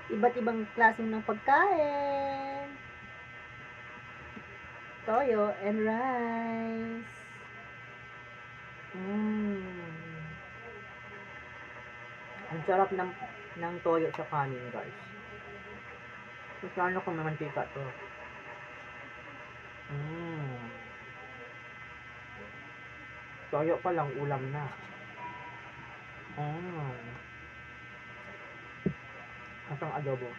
Iba't ibang klaseng ng pagkain. Toyo and rice. Ang sarap ng toyo sa kanin, guys. Paano kung may mantika to? Toyo pa lang, ulam na. Masang adobo.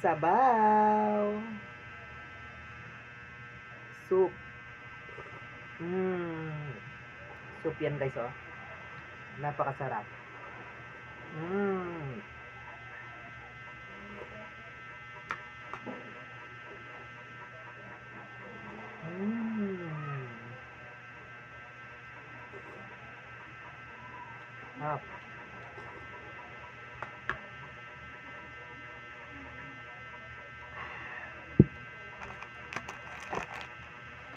Sabaw. Soup. Soup yan, guys, oh. Napakasarap. Up.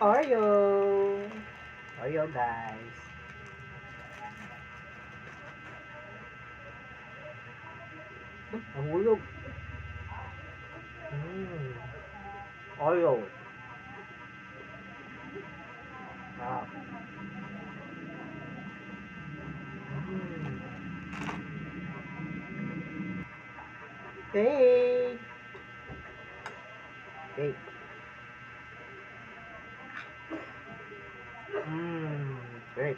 Oreo. Oreo, guys. Nahulog. Oreo. Up. Cake. Cake. Great.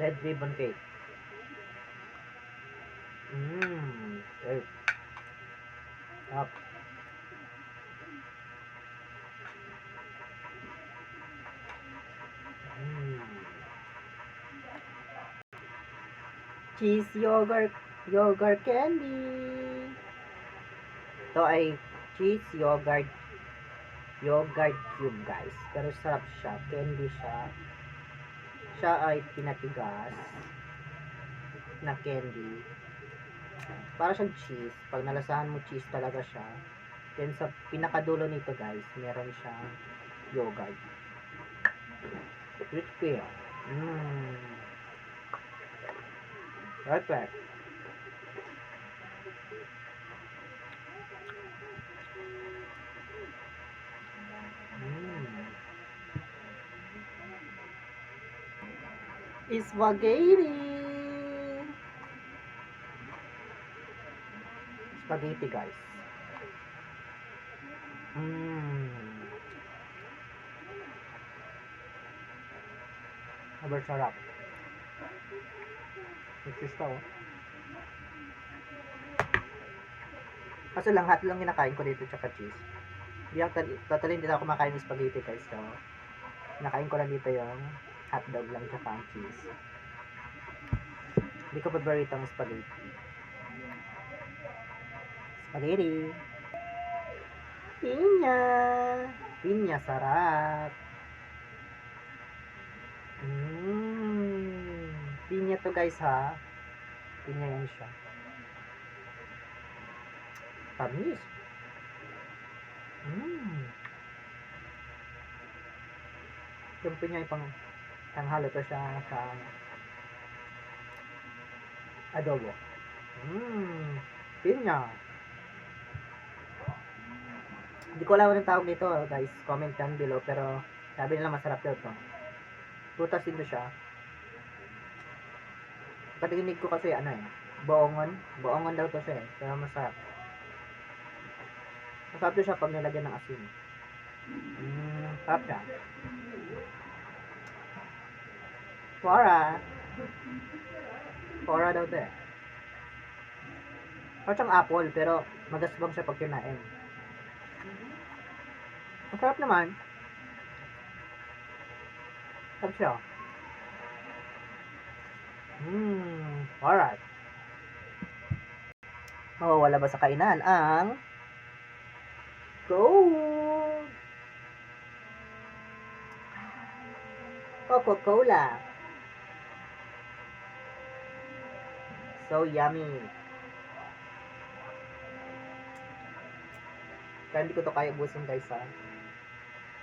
Red ribbon cake. Great. Up. Cheese yogurt candy. Ito ay cheese yogurt cube, guys. Pero sarap siya. Candy siya. Siya ay pinatigas na candy. Para siyang cheese. Pag nalasahan mo, cheese talaga siya. Then sa pinakadulo nito, guys, meron siyang yogurt. Crispy. Perfect. Spaghetti. Spaghetti, guys. Sobrang sarap. Nagsista, oh. Kaso lang, hot lang kinakain ko dito tsaka cheese. Totally hindi na ako kumakain ng spaghetti, guys. So, nakain ko lang dito yung hotdog lang tsaka ang cheese. Hindi ko paborito ang spaghetti. Spaghetti. Pinya. Pinya, sarap. Pinya to, guys, ha. Pinya yan siya. Tamis. Yung pinya yung panghalo to siya sa adobo. Pinya. Hindi ko alam anong tawag nito, guys. Comment down below. Pero sabi nila masarap daw to. Prutas din to siya. Patinig ko kasi ano eh, boongon daw to siya eh, pero masarap. Masarap to siya pag nilagyan ng asin. Sarap siya. Fora daw to eh. Parang apple, pero magasbang siya pag kinain. Masarap naman. Sarap siya. Alright. Wala ba sa kainan ang Coca-Cola. So yummy. Kaya hindi ko to kaya ubusin guys ha.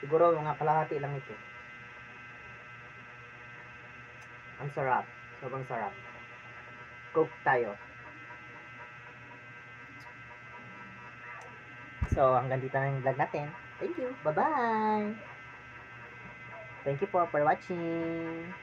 Siguro mga kalahati lang ito. Ang sarap. Sobrang sarap. Coke tayo. So, hanggang dito na yung vlog natin. Thank you. Bye-bye. Thank you for watching.